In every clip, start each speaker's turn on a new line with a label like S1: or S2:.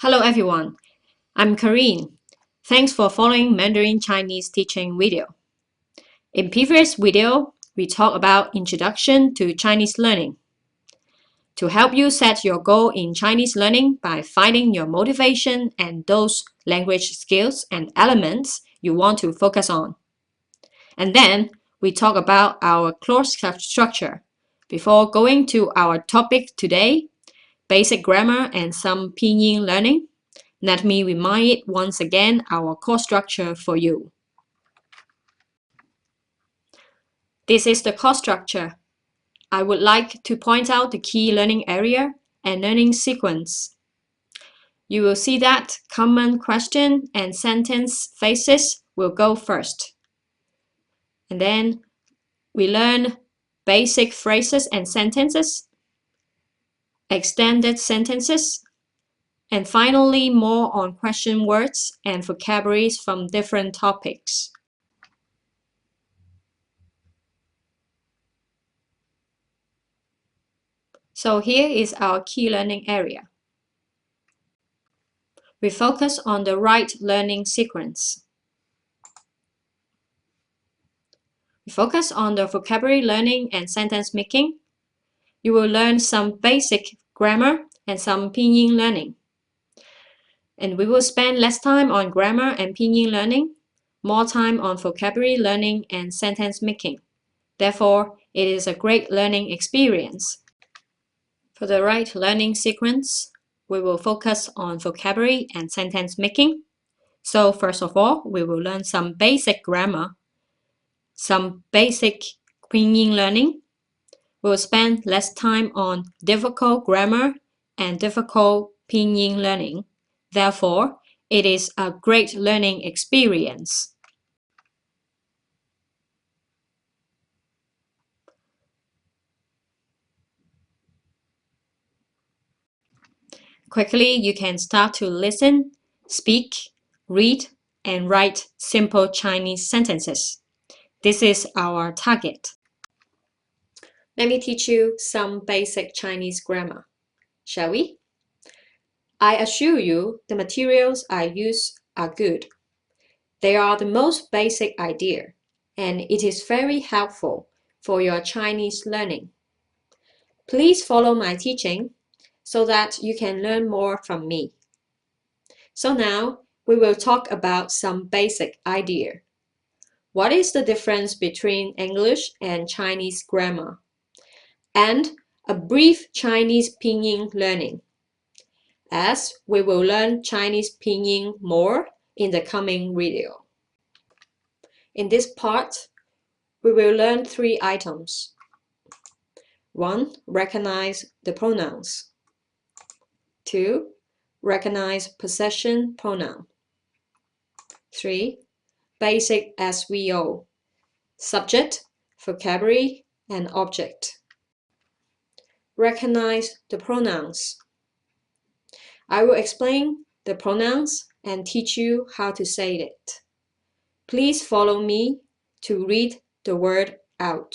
S1: Hello everyone, I'm Karine. Thanks for following Mandarin Chinese teaching video. In previous video, we talked about Introduction to Chinese Learning. To help you set your goal in Chinese learning by finding your motivation and those language skills and elements you want to focus on. And then we talk about our clause structure before going to our topic today, basic grammar and some pinyin learning. Let me remind it once again our course structure for you. This is the course structure. I would like to point out the key learning area and learning sequence. You will see that common question and sentence phases will go first. And then we learn basic phrases and sentences, extended sentences, and finally more on question words and vocabularies from different topics. So here is our key learning area. We focus on the right learning sequence. We focus on the vocabulary learning and sentence making. You will learn some basic grammar and some pinyin learning. And we will spend less time on grammar and pinyin learning, more time on vocabulary learning and sentence making. Therefore, it is a great learning experience. For the right learning sequence, we will focus on vocabulary and sentence making. So first of all, we will learn some basic grammar, some basic pinyin learning. We will spend less time on difficult grammar and difficult pinyin learning. Therefore, it is a great learning experience. Quickly, you can start to listen, speak, read, and write simple Chinese sentences. This is our target. Let me teach you some basic Chinese grammar, shall we? I assure you the materials I use are good. They are the most basic idea, and it is very helpful for your Chinese learning. Please follow my teaching so that you can learn more from me. So now we will talk about some basic idea. What is the difference between English and Chinese grammar? And a brief Chinese pinyin learning, as we will learn Chinese pinyin more in the coming video. In this part, we will learn 3 items. 1. Recognize the pronouns. 2. Recognize possession pronoun. 3. Basic SVO, subject, vocabulary, and object. Recognize the pronouns. I will explain the pronouns and teach you how to say it. Please follow me to read the word out.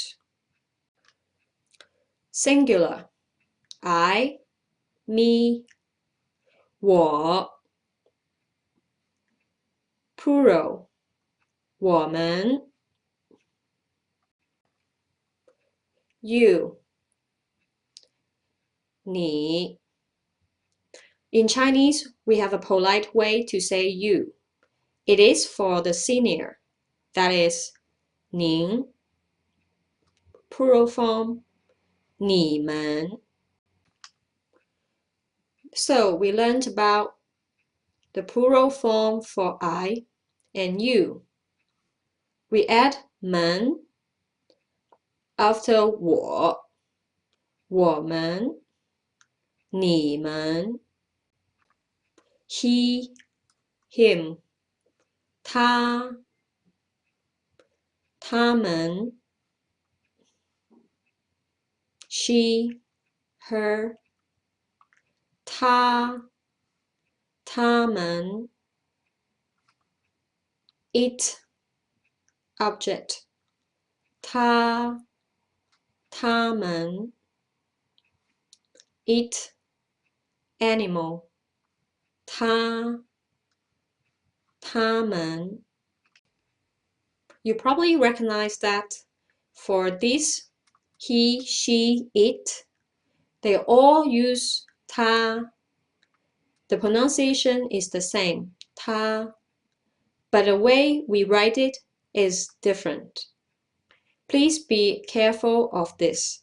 S1: Singular, I, me, 我. Plural, 我们. You, 你. In Chinese, we have a polite way to say you. It is for the senior, that is, 您. Plural form, 你们. So we learned about the plural form for I and you. We add 们 after 我们, 你们. He, him, 他们. She, her, 他们. It, object, 他们. It, animal, 他们. You probably recognize that for this, he, she, it, they all use 他. The pronunciation is the same, 他, but the way we write it is different. Please be careful of this.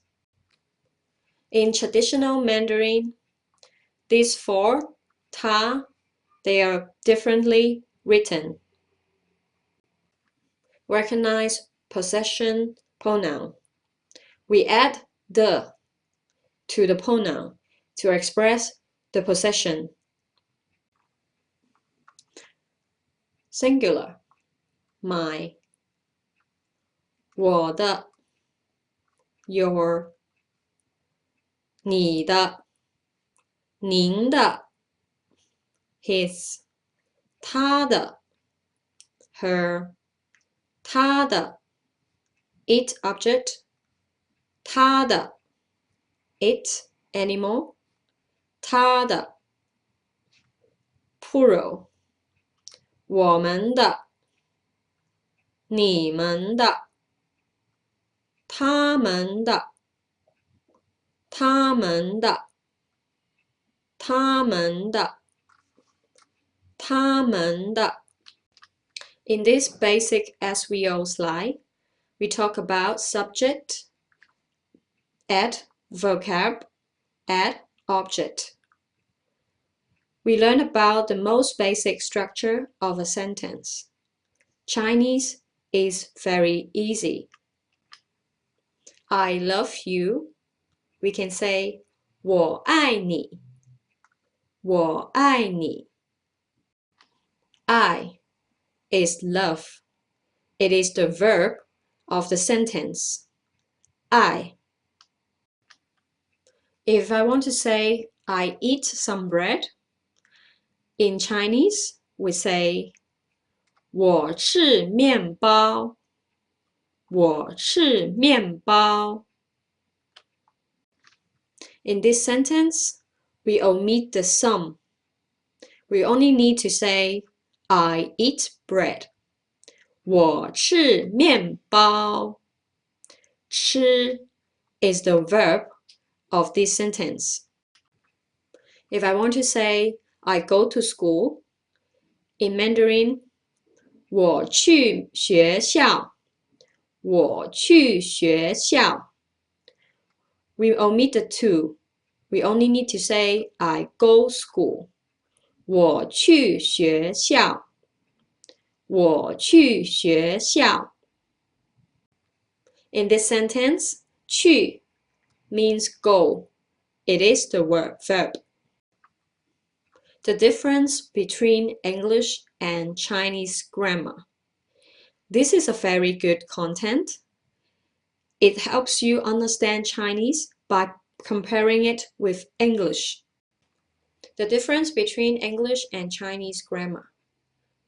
S1: In traditional Mandarin, these four, 他, they are differently written. Recognize possession pronoun. We add the to the pronoun to express the possession. Singular, my, 我的, your, 你的, 您的, his, 他的, her, 他的, it object, 他的, it animal, 他的, plural, 我们的, 你们的, 他们的, 他们的, 他们的, 他们的. In this basic SVO slide, we talk about subject, add vocab, add object. We learn about the most basic structure of a sentence. Chinese is very easy. I love you. We can say 我爱你. 我爱你. I is love. It is the verb of the sentence. I. If I want to say I eat some bread, in Chinese we say 我吃面包. 我吃面包. In this sentence, we omit the some. We only need to say I eat bread. 我吃面包. 吃 is the verb of this sentence. If I want to say I go to school, in Mandarin, 我去学校. 我去学校. We omit the to. We only need to say I go school. 我去学校. 我去学校. In this sentence, 去 means go. It is the verb. The difference between English and Chinese grammar. This is a very good content. It helps you understand Chinese by comparing it with English. The difference between English and Chinese grammar.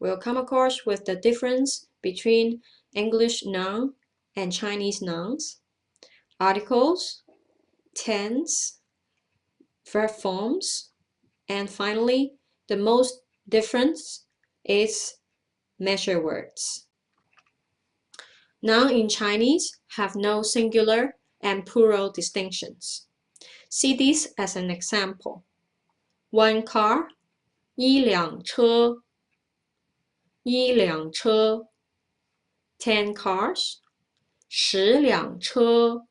S1: We'll come across with the difference between English noun and Chinese nouns, articles, tense, verb forms, and finally, the most difference is measure words. Noun in Chinese have no singular and plural distinctions. See this as an example. One car, 一辆车, 一辆车. 10 cars, 十辆车,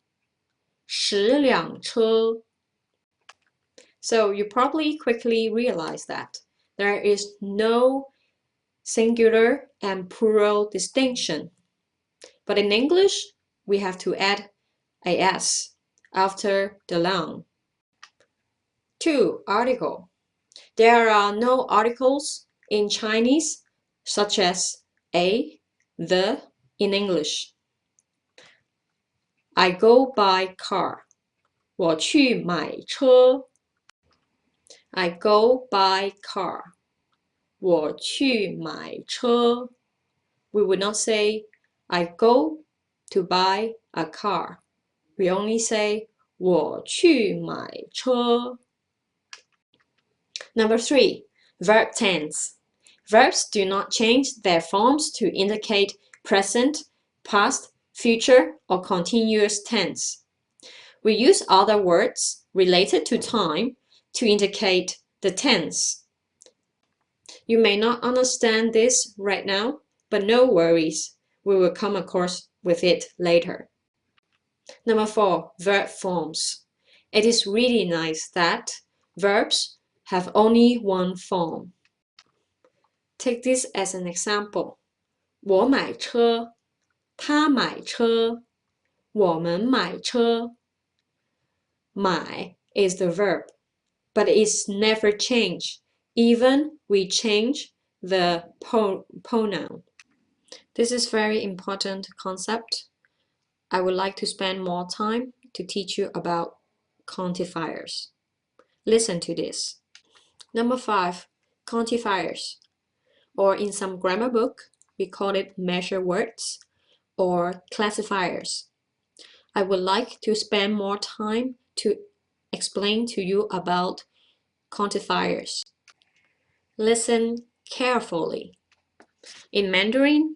S1: 十辆车. So you probably quickly realize that there is no singular and plural distinction. But in English, we have to add a s after the noun. 2. Article. There are no articles in Chinese, such as a, the in English. I go by car. 我去买车. I go by car. 我去买车. We would not say I go to buy a car. We only say 我去买车. Number 3. Verb tense. Verbs do not change their forms to indicate present, past, future, or continuous tense. We use other words related to time to indicate the tense. You may not understand this right now, but no worries. We will come across with it later. Number 4, verb forms. It is really nice that verbs have only one form. Take this as an example. 我买车，他买车，我们买车。买 is the verb, but it's never changed, even we change the pronoun. This is very important concept. I would like to spend more time to teach you about quantifiers. Listen to this. Number 5, quantifiers. Or in some grammar book, we call it measure words or classifiers. I would like to spend more time to explain to you about quantifiers. Listen carefully. In Mandarin,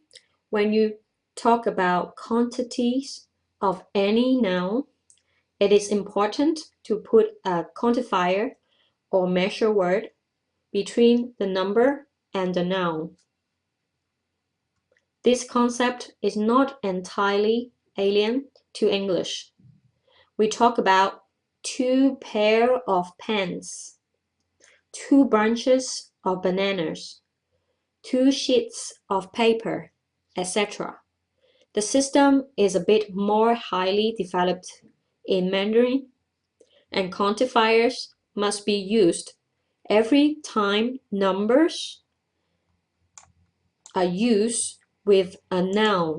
S1: when you talk about quantities of any noun, it is important to put a quantifier or measure word between the number and the noun. This concept is not entirely alien to English. We talk about 2 pair of pens, 2 bunches of bananas, 2 sheets of paper, etc. The system is a bit more highly developed in Mandarin, and quantifiers must be used every time numbers are used with a noun.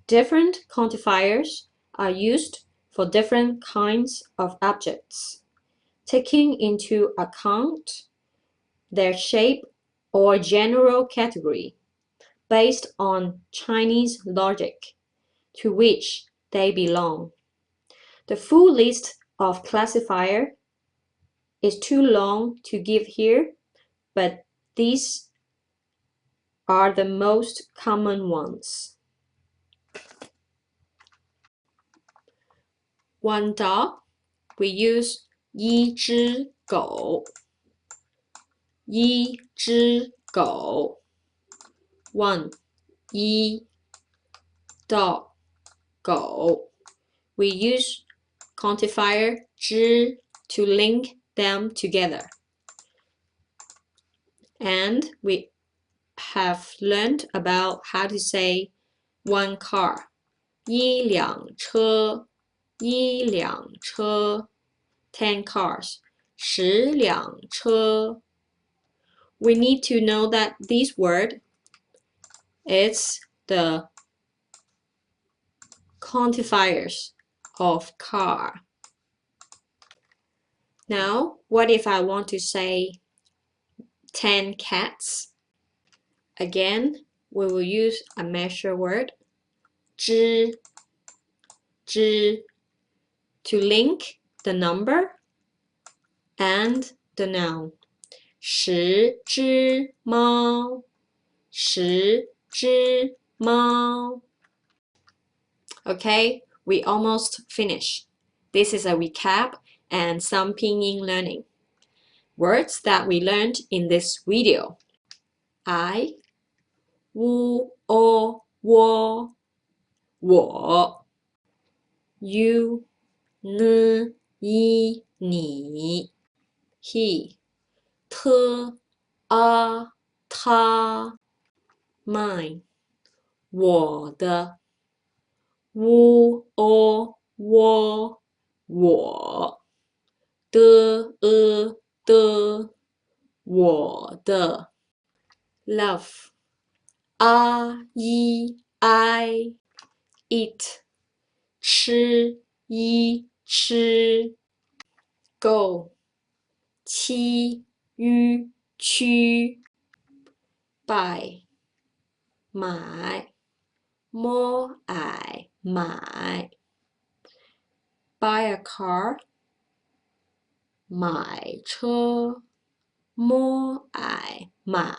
S1: Different quantifiers are used for different kinds of objects, taking into account their shape or general category based on Chinese logic to which they belong. The full list of classifier is too long to give here, but these are the most common ones. 1 dog, we use 一只狗，一只狗。1, 一 dog, 狗。We use quantifier 只 to link them together. And we have learned about how to say 1 car. 一辆车，一辆车。10 cars. 10辆车。We need to know that this word is the quantifiers of car. Now, what if I want to say 10 cats? Again, we will use a measure word 只 to link the number and the noun. 10只猫，10只猫。Okay, we almost finished. This is a recap and some pinyin learning. Words that we learned in this video. I, 乌哦我 you, 呢 一 你 he, 特 啊 他 mine, 我的 乌哦我的我的 love, 啊 I, eat, 吃吃 go, 七区 buy, 买 摸买 buy a car, 买车摸爱买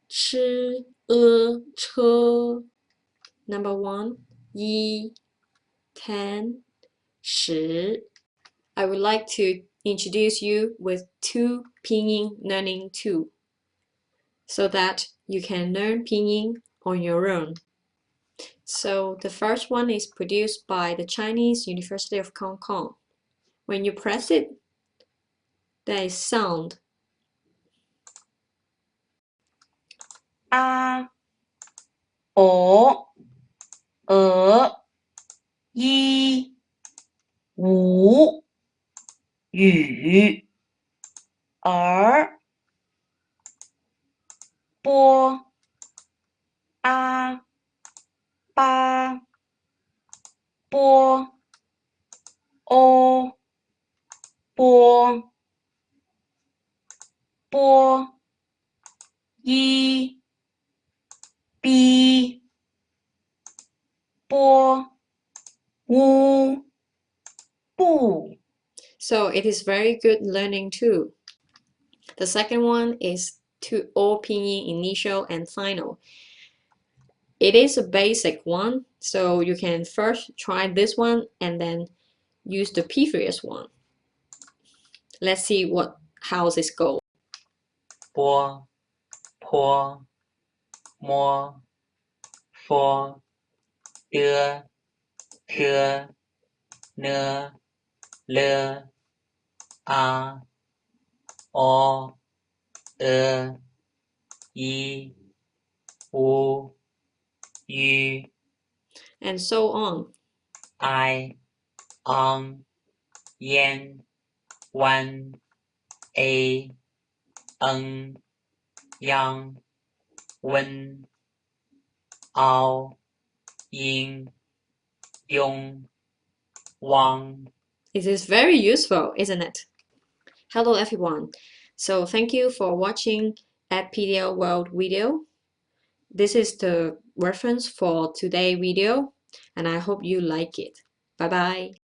S1: 吃车 Number 1 1 10 10 I would like to introduce you with 2 pinyin learning tools so that you can learn pinyin on your own. So the first one is produced by the Chinese University of Hong Kong. When you press it, there is sound.
S2: A O I 五雨儿波阿巴波欧波波一 B 波乌布
S1: So it is very good learning too. The second one is to all pinyin initial and final. It is a basic one, so you can first try this one and then use the previous one. Let's see how this goes.
S2: 波坡摸佛的特呢了啊哦一五语
S1: And so on.
S2: I yen one a yang wen ao yin yong wang.
S1: It is very useful, isn't it? Hello everyone. So thank you for watching at PDL World video. This is the reference for today's video and I hope you like it. Bye bye.